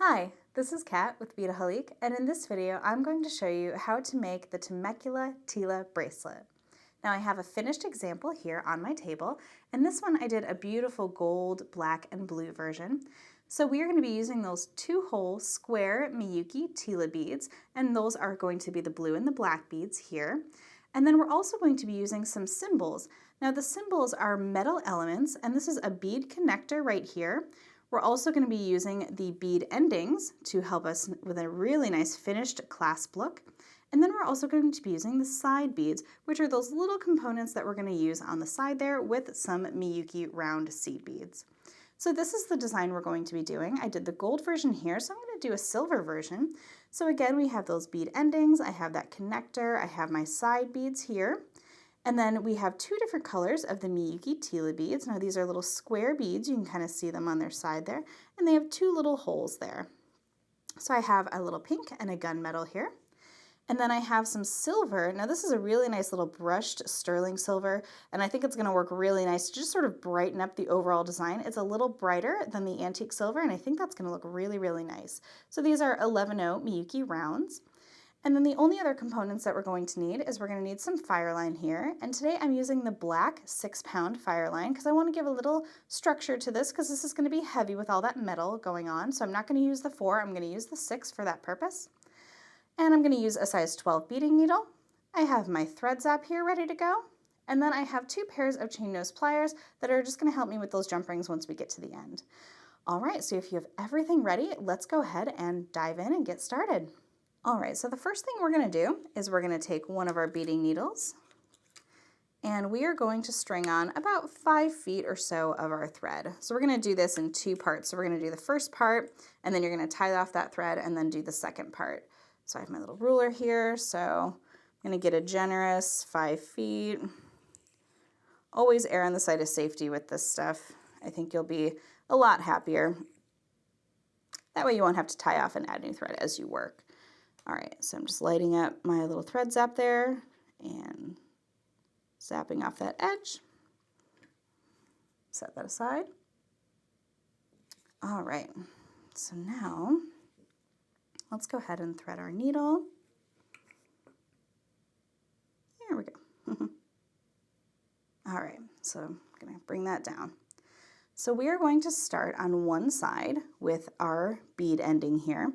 Hi, this is Kat with Beadaholique, and in this video I'm going to show you how to make the Temecula Tila Bracelet. Now I have a finished example here on my table, and this one I did a beautiful gold, black, and blue version. So we are going to be using those 2-hole square Miyuki Tila beads, and those are going to be the blue and the black beads here. And then we're also going to be using some cymbals. Now the cymbals are metal elements, and this is a bead connector right here. We're also going to be using the bead endings to help us with a really nice finished clasp look. And then we're also going to be using the side beads, which are those little components that we're going to use on the side there with some Miyuki round seed beads. So this is the design we're going to be doing. I did the gold version here, so I'm going to do a silver version. So again, we have those bead endings, I have that connector, I have my side beads here. And then we have 2 different colors of the Miyuki Tila beads. Now these are little square beads, you can kind of see them on their side there, and they have 2 little holes there. So I have a little pink and a gunmetal here. And then I have some silver. Now this is a really nice little brushed sterling silver, and I think it's going to work really nice to just sort of brighten up the overall design. It's a little brighter than the antique silver, and I think that's going to look really, really nice. So these are 11-0 Miyuki rounds. And then the only other components that we're going to need is we're going to need some FireLine here. And today I'm using the black 6-pound FireLine because I want to give a little structure to this because this is going to be heavy with all that metal going on. So I'm not going to use the 4, I'm going to use the 6 for that purpose. And I'm going to use a size 12 beading needle. I have my thread zap here ready to go. And then I have 2 pairs of chain nose pliers that are just going to help me with those jump rings once we get to the end. All right, so if you have everything ready, let's go ahead and dive in and get started. All right, so the first thing we're going to do is we're going to take one of our beading needles and we are going to string on about 5 feet or so of our thread. So we're going to do this in 2 parts. So we're going to do the first part and then you're going to tie off that thread and then do the second part. So I have my little ruler here, so I'm going to get a generous 5 feet. Always err on the side of safety with this stuff. I think you'll be a lot happier. That way you won't have to tie off and add new thread as you work. All right, so I'm just lighting up my little thread zap there and zapping off that edge. Set that aside. All right, so now let's go ahead and thread our needle. There we go. All right, so I'm gonna bring that down. So we are going to start on one side with our bead ending here.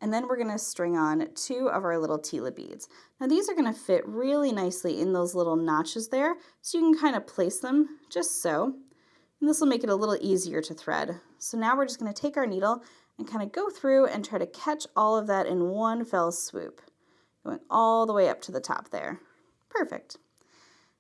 And then we're going to string on 2 of our little Tila beads. Now these are going to fit really nicely in those little notches there, so you can kind of place them just so. And this will make it a little easier to thread. So now we're just going to take our needle and kind of go through and try to catch all of that in one fell swoop, going all the way up to the top there. Perfect.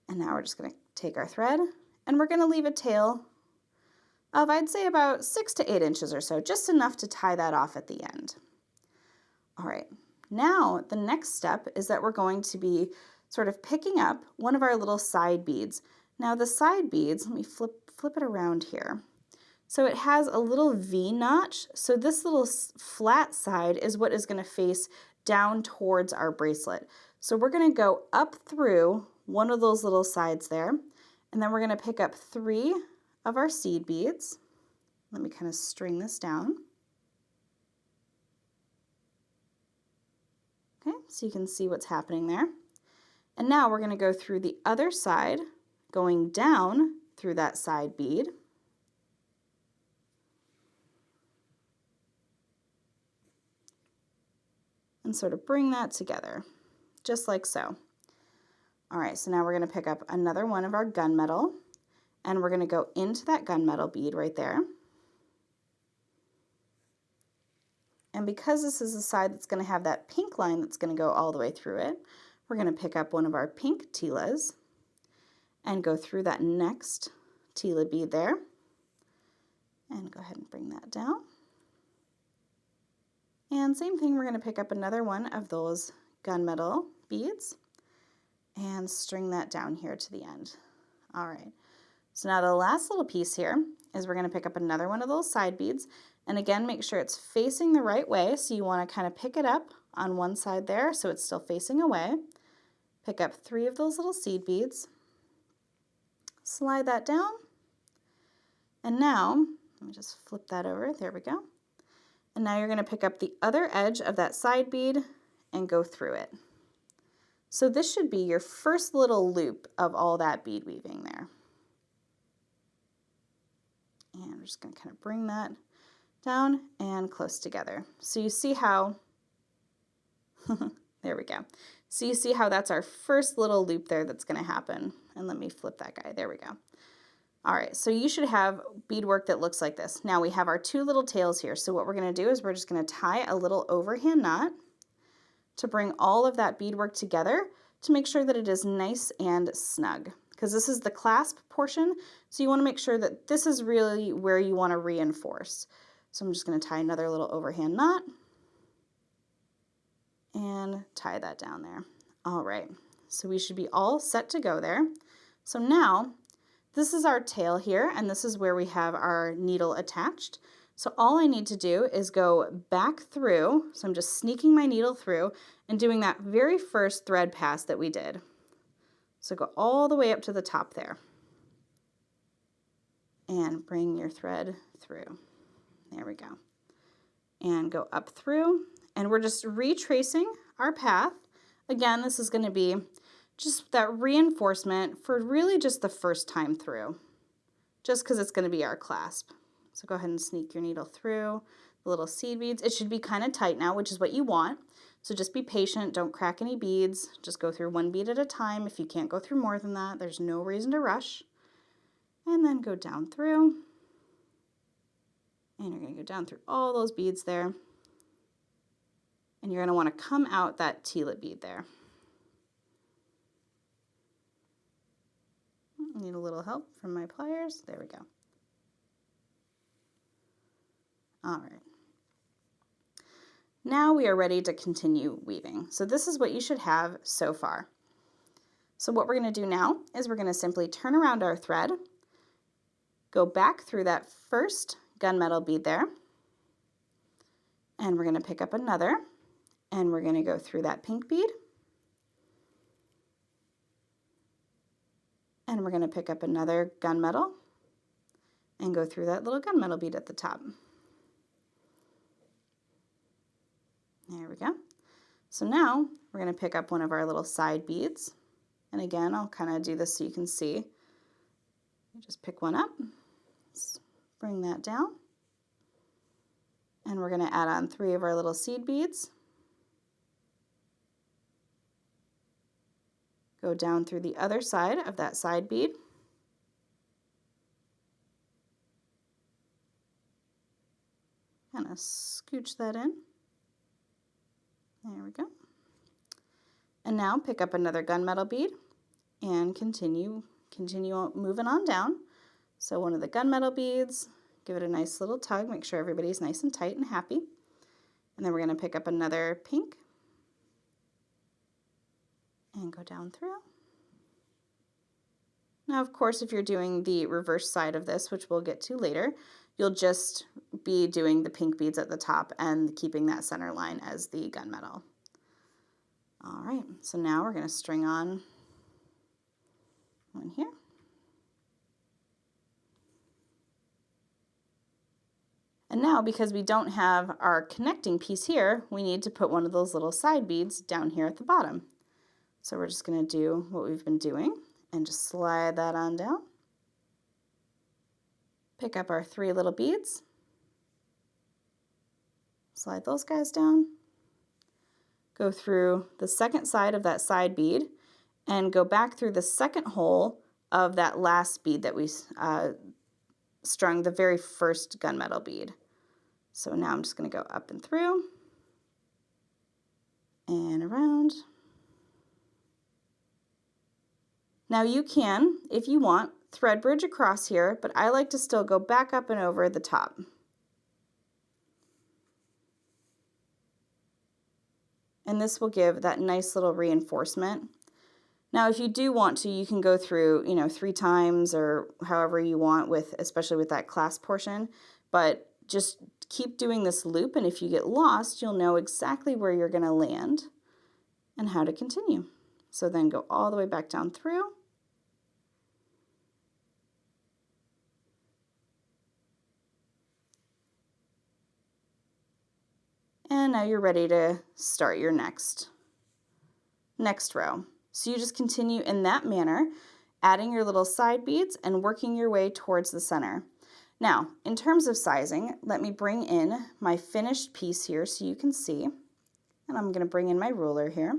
And now we're just going to take our thread and we're going to leave a tail of, I'd say, about 6 to 8 inches or so, just enough to tie that off at the end. All right, now the next step is that we're going to be sort of picking up one of our little side beads. Now the side beads, let me flip it around here. So it has a little V notch. So this little flat side is what is going to face down towards our bracelet. So we're going to go up through one of those little sides there, and then we're going to pick up 3 of our seed beads. Let me kind of string this down. Okay, so you can see what's happening there. And now we're going to go through the other side, going down through that side bead. And sort of bring that together, just like so. All right, so now we're going to pick up another one of our gunmetal, and we're going to go into that gunmetal bead right there. And because this is the side that's going to have that pink line that's going to go all the way through it, we're going to pick up one of our pink Tilas and go through that next Tila bead there. And go ahead and bring that down. And same thing, we're going to pick up another one of those gunmetal beads and string that down here to the end. All right, so now the last little piece here is we're going to pick up another one of those side beads. And again, make sure it's facing the right way. So you want to kind of pick it up on one side there so it's still facing away. Pick up 3 of those little seed beads. Slide that down. And now, let me just flip that over. There we go. And now you're going to pick up the other edge of that side bead and go through it. So this should be your first little loop of all that bead weaving there. And we're just going to kind of bring that down and close together. So you see how, there we go. So you see how that's our first little loop there that's going to happen. And let me flip that guy. There we go. All right, so you should have beadwork that looks like this. Now we have our two little tails here. So what we're going to do is we're just going to tie a little overhand knot to bring all of that beadwork together to make sure that it is nice and snug. Because this is the clasp portion, so you want to make sure that this is really where you want to reinforce. So I'm just going to tie another little overhand knot and tie that down there. All right, so we should be all set to go there. So now, this is our tail here, and this is where we have our needle attached. So all I need to do is go back through, so I'm just sneaking my needle through and doing that very first thread pass that we did. So go all the way up to the top there and bring your thread through. There we go. And go up through, and we're just retracing our path. Again, this is going to be just that reinforcement for really just the first time through, just because it's going to be our clasp. So go ahead and sneak your needle through the little seed beads. It should be kind of tight now, which is what you want. So just be patient, don't crack any beads. Just go through one bead at a time. If you can't go through more than that, there's no reason to rush. And then go down through. And you're going to go down through all those beads there. And you're going to want to come out that Tila bead there. Need a little help from my pliers. There we go. All right. Now we are ready to continue weaving. So this is what you should have so far. So what we're going to do now is we're going to simply turn around our thread, go back through that first gunmetal bead there, and we're going to pick up another, and we're going to go through that pink bead, and we're going to pick up another gunmetal and go through that little gunmetal bead at the top. There we go. So now we're going to pick up one of our little side beads. And again, I'll kind of do this so you can see. You just pick one up, bring that down, and we're going to add on 3 of our little seed beads. Go down through the other side of that side bead. Kind of scooch that in. There we go. And now pick up another gunmetal bead and continue moving on down. So one of the gunmetal beads, give it a nice little tug, make sure everybody's nice and tight and happy. And then we're going to pick up another pink and go down through. Now, of course, if you're doing the reverse side of this, which we'll get to later, you'll just be doing the pink beads at the top and keeping that center line as the gunmetal. All right, so now we're going to string on one here. And now, because we don't have our connecting piece here, we need to put one of those little side beads down here at the bottom. So we're just going to do what we've been doing and just slide that on down. Pick up our 3 little beads, slide those guys down, go through the second side of that side bead, and go back through the second hole of that last bead that we strung, the very first gunmetal bead. So now I'm just going to go up and through and around. Now you can, if you want, thread bridge across here, but I like to still go back up and over the top. And this will give that nice little reinforcement. Now, if you do want to, you can go through, 3 times or however you want with, especially with that clasp portion, but just keep doing this loop, and if you get lost, you'll know exactly where you're going to land and how to continue. So then go all the way back down through. And now you're ready to start your next row. So you just continue in that manner, adding your little side beads and working your way towards the center. Now, in terms of sizing, let me bring in my finished piece here so you can see. And I'm going to bring in my ruler here.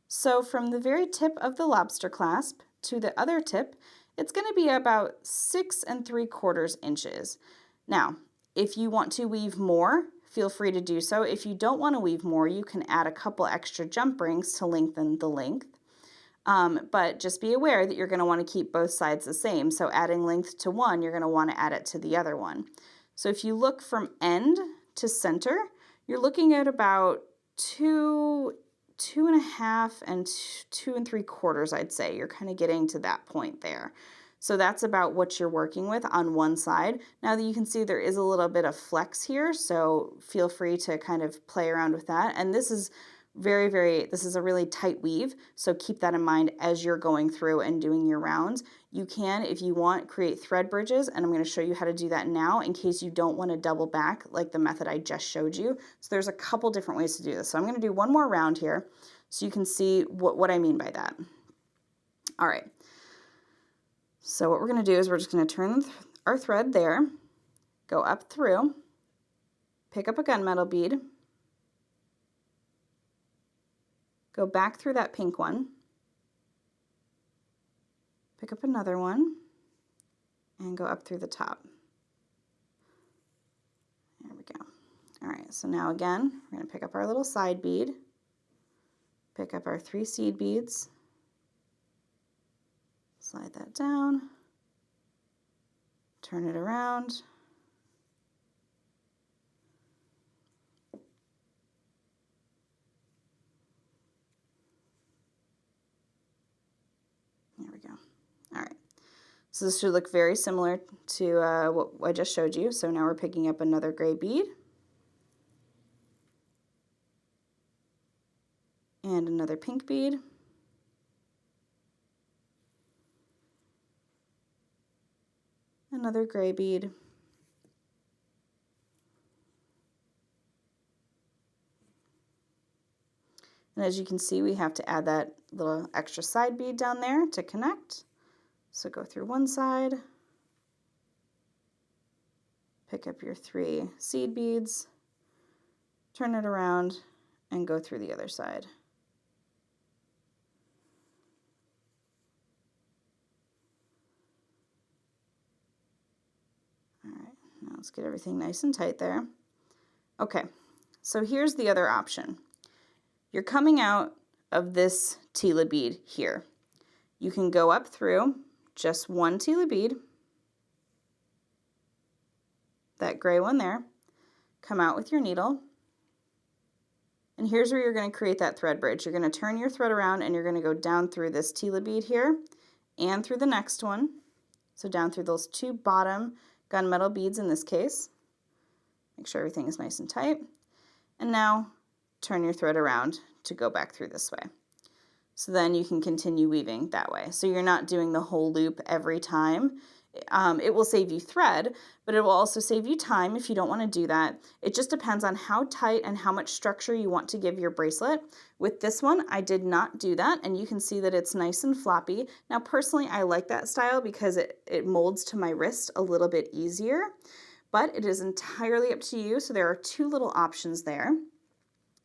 So from the very tip of the lobster clasp to the other tip, it's going to be about 6 3/4 inches. Now, if you want to weave more, feel free to do so. If you don't want to weave more, you can add a couple extra jump rings to lengthen the length. But just be aware that you're going to want to keep both sides the same. So adding length to one, you're going to want to add it to the other one. So if you look from end to center, you're looking at about 2 1/2 and 2 3/4, I'd say. You're kind of getting to that point there. So that's about what you're working with on one side. Now that you can see there is a little bit of flex here, so feel free to kind of play around with that. And this is this is a really tight weave, so keep that in mind as you're going through and doing your rounds. You can, if you want, create thread bridges, and I'm going to show you how to do that now in case you don't want to double back like the method I just showed you. So there's a couple different ways to do this. So I'm going to do one more round here so you can see what I mean by that. All right. So what we're going to do is we're just going to turn our thread there, go up through, pick up a gunmetal bead, go back through that pink one, pick up another one, and go up through the top. There we go. All right, so now again, we're going to pick up our little side bead, pick up our 3 seed beads, slide that down, turn it around, there we go. All right, so this should look very similar to what I just showed you. So now we're picking up another gray bead and another pink bead, another gray bead, and as you can see, we have to add that little extra side bead down there to connect. So go through one side, pick up your 3 seed beads, turn it around, and go through the other side. All right, now let's get everything nice and tight there. Okay, so here's the other option. You're coming out of this Tila bead here. You can go up through just one Tila bead, that gray one there, come out with your needle, and here's where you're going to create that thread bridge. You're going to turn your thread around and you're going to go down through this Tila bead here and through the next one. So down through those 2 bottom gunmetal beads in this case. Make sure everything is nice and tight. And now turn your thread around to go back through this way. So then you can continue weaving that way. So you're not doing the whole loop every time. It will save you thread, but it will also save you time if you don't want to do that. It just depends on how tight and how much structure you want to give your bracelet. With this one, I did not do that, and you can see that it's nice and floppy. Now, personally, I like that style because it molds to my wrist a little bit easier, but it is entirely up to you. So there are 2 little options there.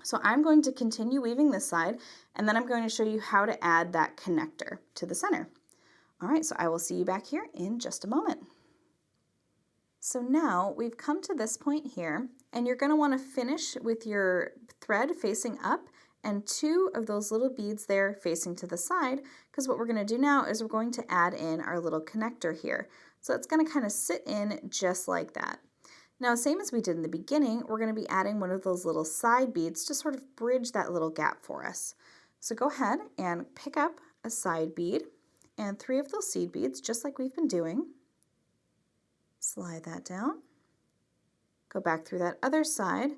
So I'm going to continue weaving this side, and then I'm going to show you how to add that connector to the center. All right, so I will see you back here in just a moment. So now we've come to this point here, and you're going to want to finish with your thread facing up and 2 of those little beads there facing to the side, because what we're going to do now is we're going to add in our little connector here. So it's going to kind of sit in just like that. Now, same as we did in the beginning, we're going to be adding one of those little side beads to sort of bridge that little gap for us. So go ahead and pick up a side bead and 3 of those seed beads, just like we've been doing. Slide that down. Go back through that other side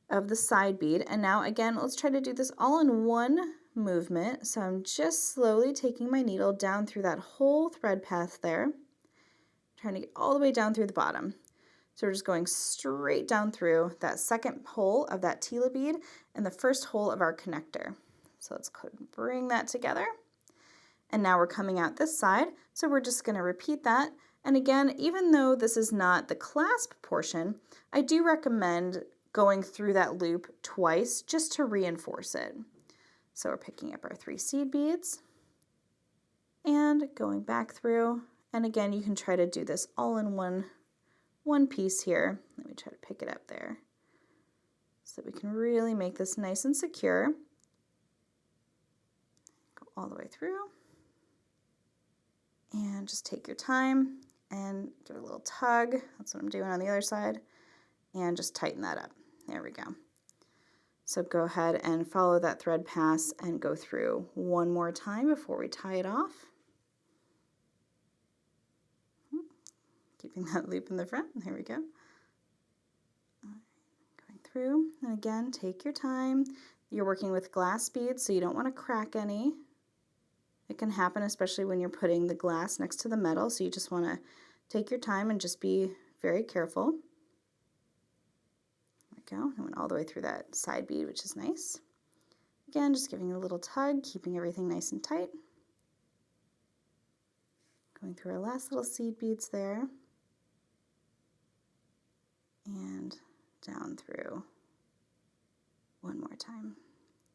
of the side bead. And now again, let's try to do this all in one movement. So I'm just slowly taking my needle down through that whole thread path there, trying to get all the way down through the bottom. So we're just going straight down through that second hole of that Tila bead and the first hole of our connector. So let's bring that together. And now we're coming out this side, so we're just going to repeat that. And again, even though this is not the clasp portion, I do recommend going through that loop twice just to reinforce it. So we're picking up our 3 seed beads and going back through. And again, you can try to do this all in one piece here. Let me try to pick it up there so we can really make this nice and secure. Go all the way through. And just take your time and give it a little tug. That's what I'm doing on the other side. And just tighten that up. There we go. So go ahead and follow that thread pass and go through one more time before we tie it off. Keeping that loop in the front. There we go. Going through. And again, take your time. You're working with glass beads, so you don't want to crack any. It can happen, especially when you're putting the glass next to the metal, so you just want to take your time and just be very careful. There we go. I went all the way through that side bead, which is nice. Again, just giving it a little tug, keeping everything nice and tight. Going through our last little seed beads there. And down through one more time.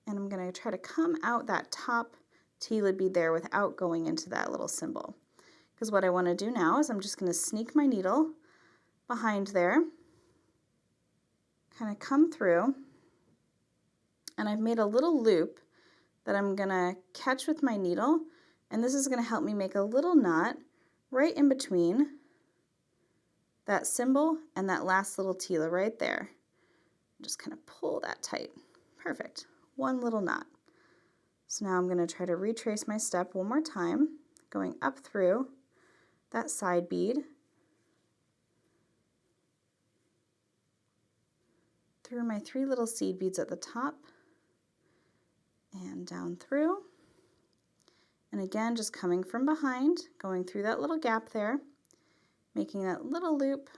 And I'm going to try to come out that top Tila bead there without going into that little symbol. Because what I want to do now is I'm just going to sneak my needle behind there, kind of come through, and I've made a little loop that I'm going to catch with my needle, and this is going to help me make a little knot right in between that symbol and that last little Tila right there. Just kind of pull that tight. Perfect. One little knot. So now I'm going to try to retrace my step one more time, going up through that side bead, through my 3 little seed beads at the top, and down through. And again, just coming from behind, going through that little gap there, making that little loop,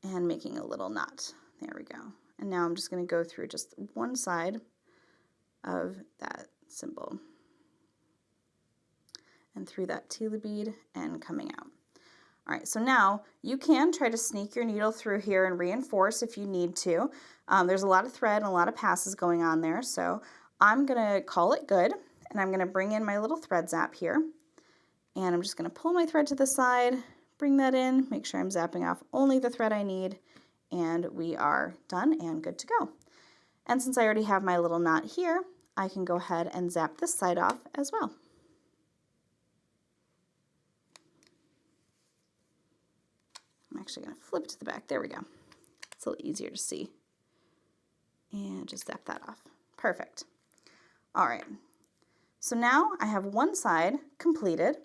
and making a little knot. There we go. And now I'm just going to go through just one side of that symbol and through that Tila bead and coming out. All right, so now you can try to sneak your needle through here and reinforce if you need to. There's a lot of thread and a lot of passes going on there, so I'm gonna call it good, and I'm gonna bring in my little thread zap here, and I'm just gonna pull my thread to the side, bring that in, make sure I'm zapping off only the thread I need, and we are done and good to go. And since I already have my little knot here, I can go ahead and zap this side off as well. I'm actually going to flip to the back. There we go. It's a little easier to see. And just zap that off. Perfect. All right. So now I have one side completed.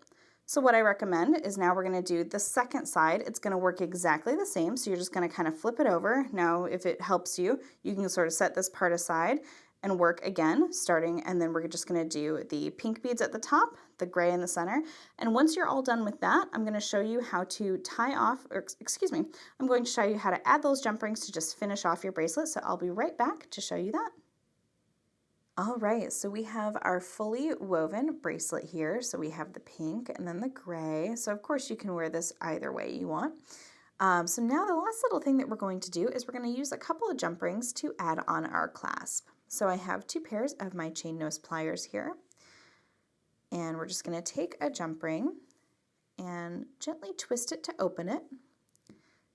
So what I recommend is now we're going to do the second side. It's going to work exactly the same. So you're just going to kind of flip it over. Now, if it helps you, you can sort of set this part aside and work again, starting, and then we're just going to do the pink beads at the top, the gray in the center. And once you're all done with that, I'm going to show you how to tie off, or excuse me, I'm going to show you how to add those jump rings to just finish off your bracelet. So I'll be right back to show you that. All right, so we have our fully woven bracelet here. So we have the pink and then the gray. So of course you can wear this either way you want. So now the last little thing that we're going to do is we're going to use a couple of jump rings to add on our clasp. So I have 2 pairs of my chain nose pliers here, and we're just going to take a jump ring and gently twist it to open it,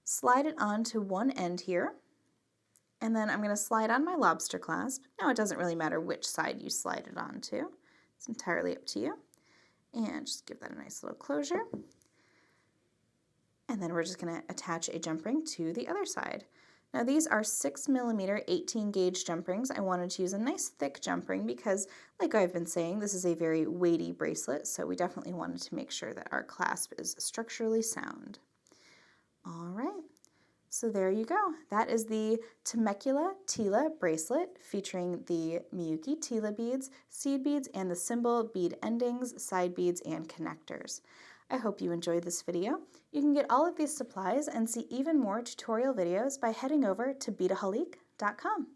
slide it onto one end here, and then I'm going to slide on my lobster clasp. Now it doesn't really matter which side you slide it onto, it's entirely up to you, and just give that a nice little closure. And then we're just going to attach a jump ring to the other side. Now these are 6mm 18 gauge jump rings. I wanted to use a nice thick jump ring because, like I've been saying, this is a very weighty bracelet, so we definitely wanted to make sure that our clasp is structurally sound. All right, so there you go. That is the Temecula Tila Bracelet featuring the Miyuki Tila beads, seed beads, and the Cymbal bead endings, side beads, and connectors. I hope you enjoyed this video. You can get all of these supplies and see even more tutorial videos by heading over to Beadaholique.com.